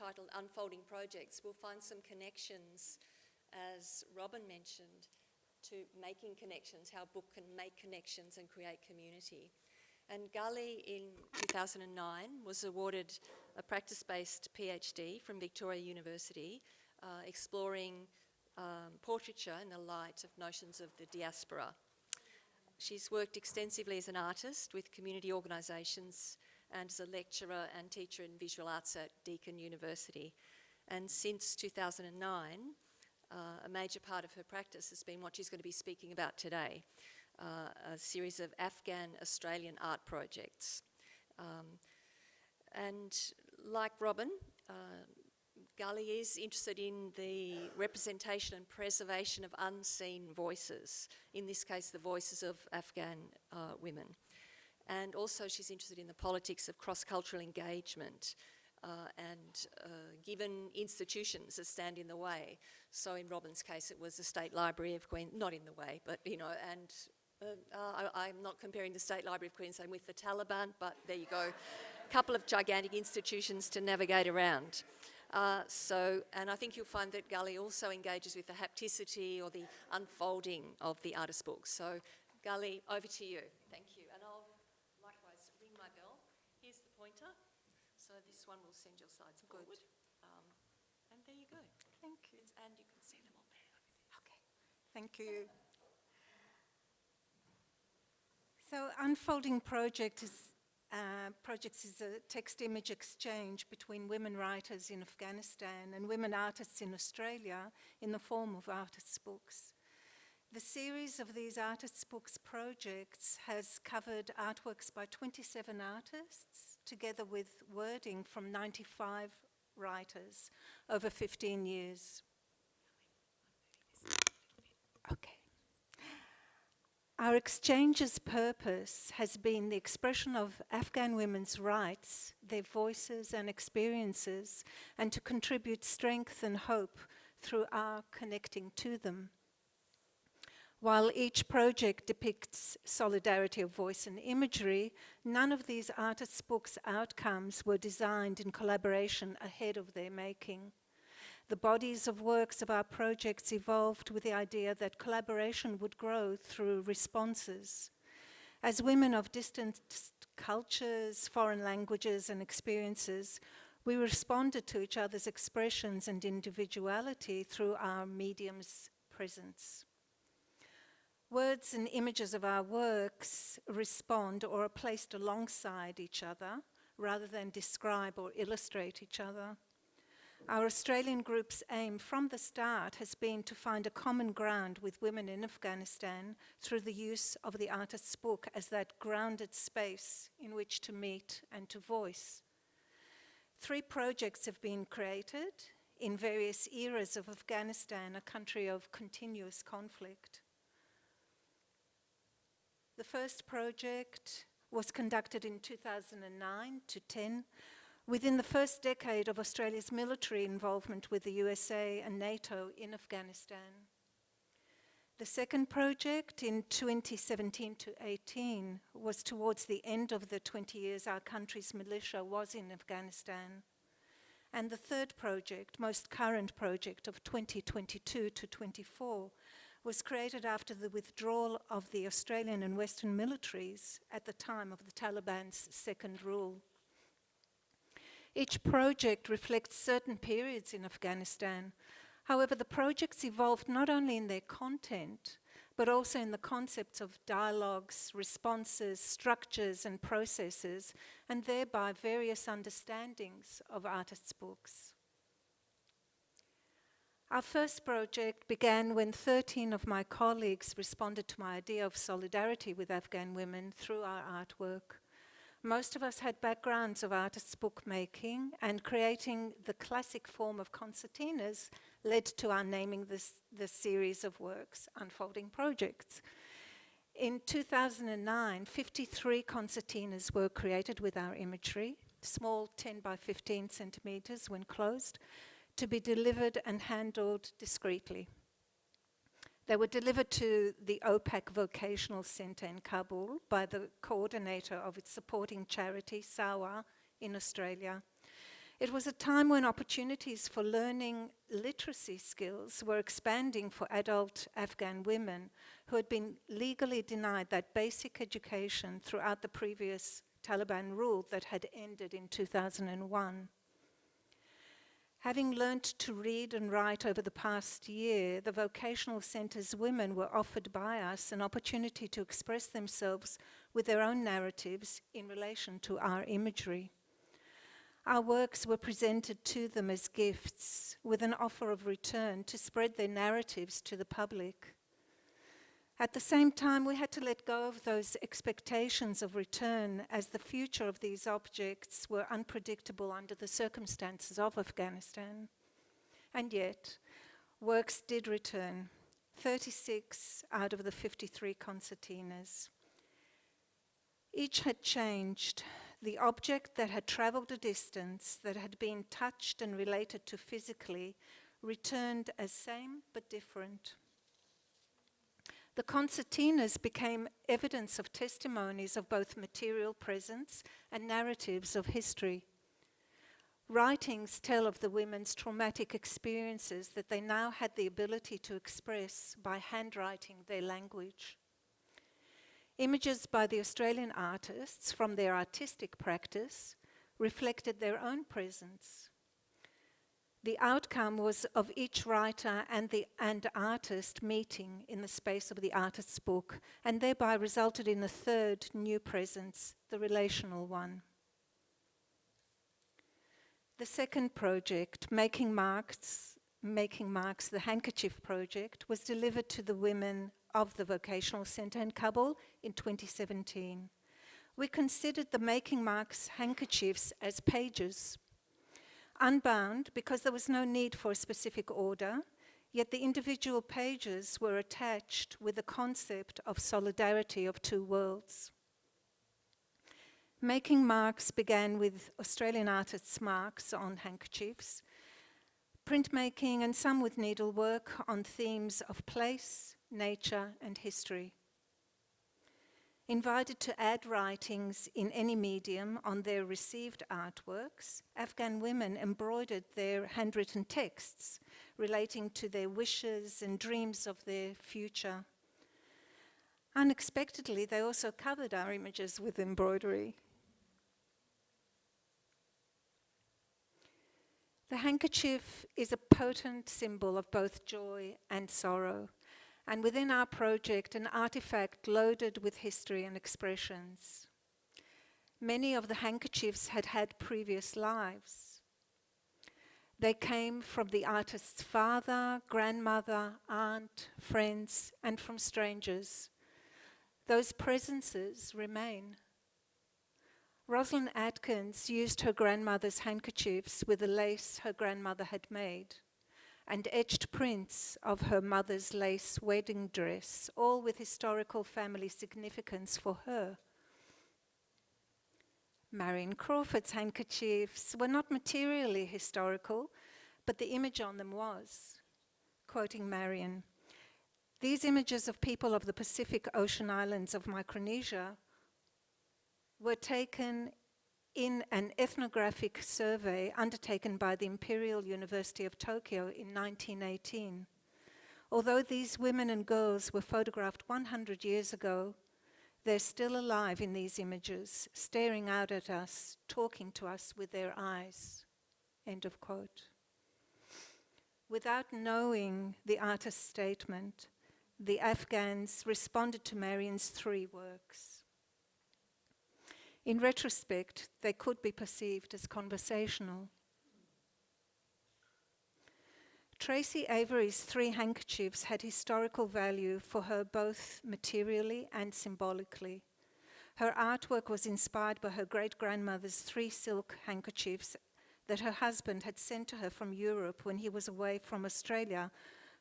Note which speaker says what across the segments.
Speaker 1: titled Unfolding Projects, we'll find some connections, as Robin mentioned, to making connections, how a book can make connections and create community. And Gali in 2009 was awarded a practice-based PhD from Victoria University, exploring portraiture in the light of notions of the diaspora. She's worked extensively as an artist with community organisations and as a lecturer and teacher in visual arts at Deakin University. And since 2009, a major part of her practice has been what she's going to be speaking about today, a series of Afghan-Australian art projects. And like Robin, Gali is interested in the representation and preservation of unseen voices, in this case the voices of Afghan women. And also she's interested in the politics of cross-cultural engagement and given institutions that stand in the way. So in Robin's case it was the State Library of Queensland, not in the way, but and I'm not comparing the State Library of Queensland with the Taliban, but there you go, a couple of gigantic institutions to navigate around. And I think you'll find that Gali also engages with the hapticity or the unfolding of the artist's book. So Gali, over to you. Thank you. And I'll likewise ring my bell. Here's the pointer. So this one will send your slides forward. And there you go.
Speaker 2: Thank you.
Speaker 1: And you can see them all there.
Speaker 2: Okay. Thank you. So Unfolding Projects is a text-image exchange between women writers in Afghanistan and women artists in Australia in the form of artists' books. The series of these artists' books projects has covered artworks by 27 artists, together with wording from 95 writers over 15 years. Okay. Our exchange's purpose has been the expression of Afghan women's rights, their voices and experiences, and to contribute strength and hope through our connecting to them. While each project depicts solidarity of voice and imagery, none of these artists' books' outcomes were designed in collaboration ahead of their making. The bodies of works of our projects evolved with the idea that collaboration would grow through responses. As women of distant cultures, foreign languages and experiences, we responded to each other's expressions and individuality through our medium's presence. Words and images of our works respond or are placed alongside each other rather than describe or illustrate each other. Our Australian group's aim from the start has been to find a common ground with women in Afghanistan through the use of the artist's book as that grounded space in which to meet and to voice. 3 projects have been created in various eras of Afghanistan, a country of continuous conflict. The first project was conducted in 2009 to 10, within the first decade of Australia's military involvement with the USA and NATO in Afghanistan. The second project in 2017 to 18 was towards the end of the 20 years our country's militia was in Afghanistan. And the third project, most current project of 2022 to 24, was created after the withdrawal of the Australian and Western militaries at the time of the Taliban's second rule. Each project reflects certain periods in Afghanistan. However, the projects evolved not only in their content, but also in the concepts of dialogues, responses, structures, and processes, and thereby various understandings of artists' books. Our first project began when 13 of my colleagues responded to my idea of solidarity with Afghan women through our artwork. Most of us had backgrounds of artists' bookmaking, and creating the classic form of concertinas led to our naming the series of works Unfolding Projects. In 2009, 53 concertinas were created with our imagery, small 10 by 15 centimeters when closed, to be delivered and handled discreetly. They were delivered to the OPAC Vocational Centre in Kabul by the coordinator of its supporting charity, SAWA, in Australia. It was a time when opportunities for learning literacy skills were expanding for adult Afghan women who had been legally denied that basic education throughout the previous Taliban rule that had ended in 2001. Having learnt to read and write over the past year, the vocational centre's women were offered by us an opportunity to express themselves with their own narratives in relation to our imagery. Our works were presented to them as gifts, with an offer of return to spread their narratives to the public. At the same time, we had to let go of those expectations of return, as the future of these objects were unpredictable under the circumstances of Afghanistan. And yet, works did return, 36 out of the 53 concertinas. Each had changed. The object that had travelled a distance, that had been touched and related to physically, returned as same but different. The concertinas became evidence of testimonies of both material presence and narratives of history. Writings tell of the women's traumatic experiences that they now had the ability to express by handwriting their language. Images by the Australian artists from their artistic practice reflected their own presence. The outcome was of each writer and artist meeting in the space of the artist's book, and thereby resulted in a third new presence, the relational one. The second project, Making Marks, the Handkerchief Project, was delivered to the women of the Vocational Centre in Kabul in 2017. We considered the Making Marks handkerchiefs as pages, unbound because there was no need for a specific order, yet the individual pages were attached with the concept of solidarity of two worlds. Making Marks began with Australian artists' marks on handkerchiefs, printmaking, and some with needlework on themes of place, nature, and history. Invited to add writings in any medium on their received artworks, Afghan women embroidered their handwritten texts relating to their wishes and dreams of their future. Unexpectedly, they also covered our images with embroidery. The handkerchief is a potent symbol of both joy and sorrow, and within our project, an artifact loaded with history and expressions. Many of the handkerchiefs had had previous lives. They came from the artist's father, grandmother, aunt, friends, and from strangers. Those presences remain. Rosalind Atkins used her grandmother's handkerchiefs with the lace her grandmother had made, and etched prints of her mother's lace wedding dress, all with historical family significance for her. Marion Crawford's handkerchiefs were not materially historical, but the image on them was. Quoting Marion, "These images of people of the Pacific Ocean islands of Micronesia were taken in an ethnographic survey undertaken by the Imperial University of Tokyo in 1918. Although these women and girls were photographed 100 years ago, they're still alive in these images, staring out at us, talking to us with their eyes." End of quote. Without knowing the artist's statement, the Afghans responded to Marion's three works. In retrospect, they could be perceived as conversational. Tracy Avery's three handkerchiefs had historical value for her both materially and symbolically. Her artwork was inspired by her great-grandmother's three silk handkerchiefs that her husband had sent to her from Europe when he was away from Australia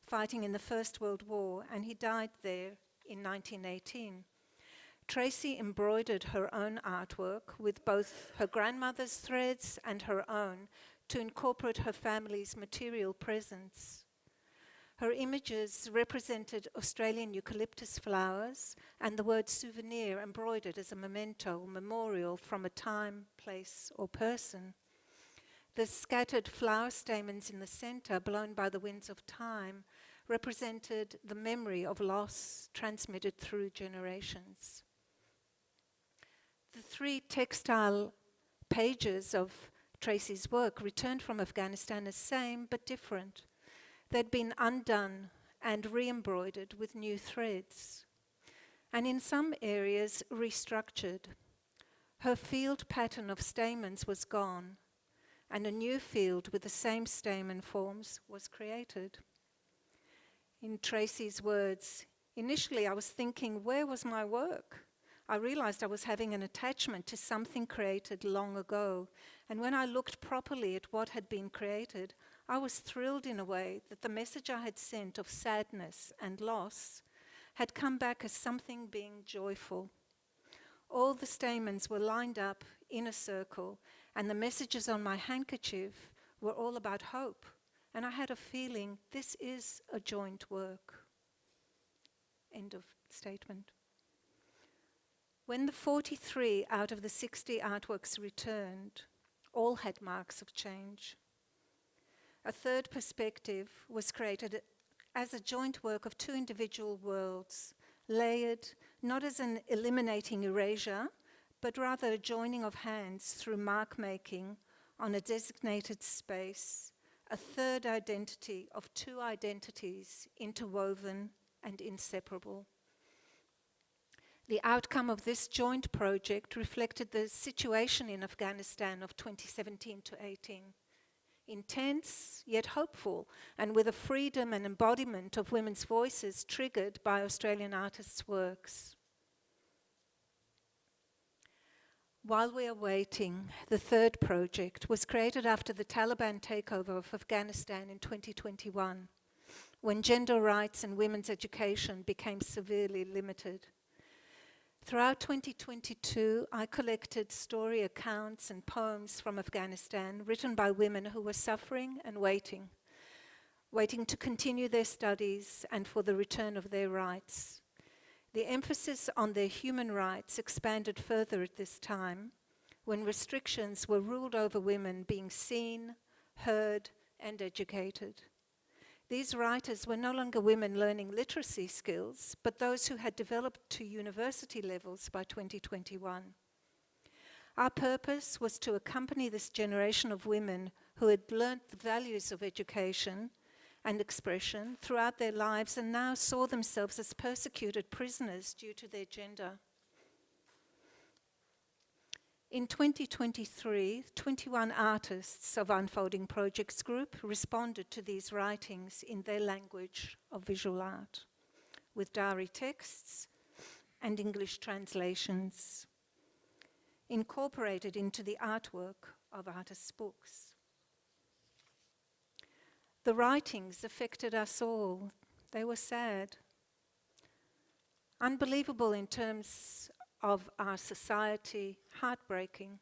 Speaker 2: fighting in the First World War, and he died there in 1918. Tracy embroidered her own artwork with both her grandmother's threads and her own to incorporate her family's material presence. Her images represented Australian eucalyptus flowers and the word souvenir embroidered as a memento, memorial from a time, place, or person. The scattered flower stamens in the center, blown by the winds of time, represented the memory of loss transmitted through generations. The 3 textile pages of Tracy's work returned from Afghanistan as same but different. They'd been undone and re-embroidered with new threads, and in some areas restructured. Her field pattern of stamens was gone, and a new field with the same stamen forms was created. In Tracy's words, initially I was thinking, where was my work? I realized I was having an attachment to something created long ago, and when I looked properly at what had been created, I was thrilled in a way that the message I had sent of sadness and loss had come back as something being joyful. All the stamens were lined up in a circle, and the messages on my handkerchief were all about hope, and I had a feeling this is a joint work. End of statement. When the 43 out of the 60 artworks returned, all had marks of change. A third perspective was created as a joint work of 2 individual worlds, layered not as an eliminating erasure, but rather a joining of hands through mark-making on a designated space, a third identity of 2 identities interwoven and inseparable. The outcome of this joint project reflected the situation in Afghanistan of 2017 to 18. Intense, yet hopeful, and with a freedom and embodiment of women's voices triggered by Australian artists' works. While we are waiting, the third project was created after the Taliban takeover of Afghanistan in 2021, when gender rights and women's education became severely limited. Throughout 2022, I collected story accounts and poems from Afghanistan written by women who were suffering and waiting to continue their studies and for the return of their rights. The emphasis on their human rights expanded further at this time, when restrictions were ruled over women being seen, heard, and educated. These writers were no longer women learning literacy skills, but those who had developed to university levels by 2021. Our purpose was to accompany this generation of women who had learnt the values of education and expression throughout their lives and now saw themselves as persecuted prisoners due to their gender. In 2023, 21 artists of Unfolding Projects Group responded to these writings in their language of visual art, with diary texts and English translations, incorporated into the artwork of artists' books. The writings affected us all. They were sad, unbelievable in terms of our society, heartbreaking.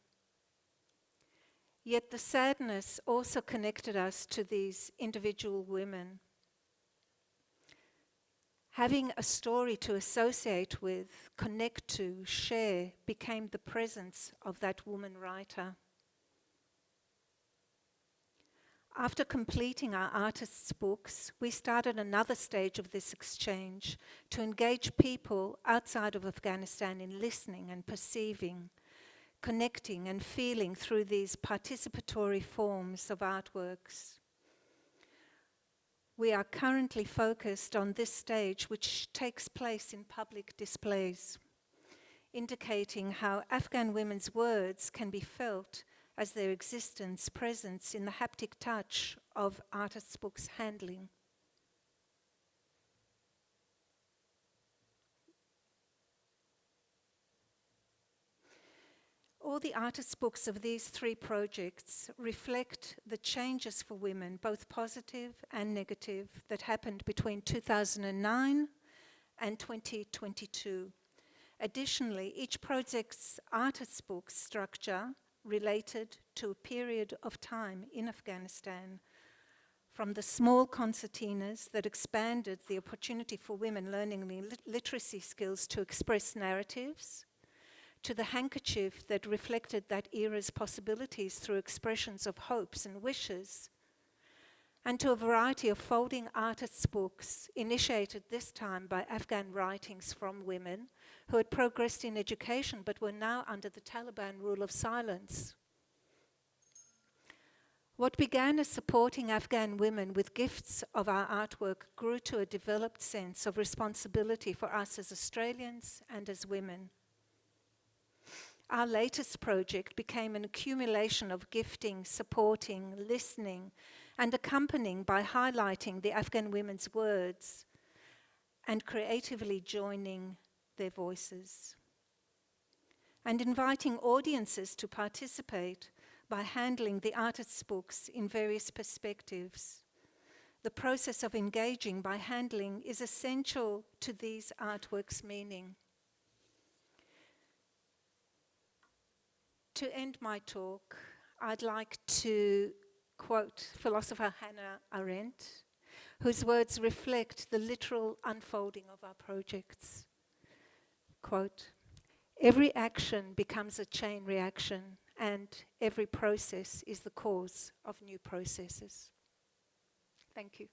Speaker 2: Yet the sadness also connected us to these individual women. Having a story to associate with, connect to, share, became the presence of that woman writer. After completing our artists' books, we started another stage of this exchange to engage people outside of Afghanistan in listening and perceiving, connecting and feeling through these participatory forms of artworks. We are currently focused on this stage, which takes place in public displays, indicating how Afghan women's words can be felt as their existence, presence in the haptic touch of artists' books handling. All the artists' books of these 3 projects reflect the changes for women, both positive and negative, that happened between 2009 and 2022. Additionally, each project's artists' book structure related to a period of time in Afghanistan, from the small concertinas that expanded the opportunity for women learning literacy skills to express narratives, to the handkerchief that reflected that era's possibilities through expressions of hopes and wishes, and to a variety of folding artists' books, initiated this time by Afghan writings from women who had progressed in education but were now under the Taliban rule of silence. What began as supporting Afghan women with gifts of our artwork grew to a developed sense of responsibility for us as Australians and as women. Our latest project became an accumulation of gifting, supporting, listening, and accompanying by highlighting the Afghan women's words and creatively joining their voices. And inviting audiences to participate by handling the artists' books in various perspectives. The process of engaging by handling is essential to these artworks' meaning. To end my talk, I'd like to quote philosopher Hannah Arendt, whose words reflect the literal unfolding of our projects. Quote, "Every action becomes a chain reaction, and every process is the cause of new processes." Thank you.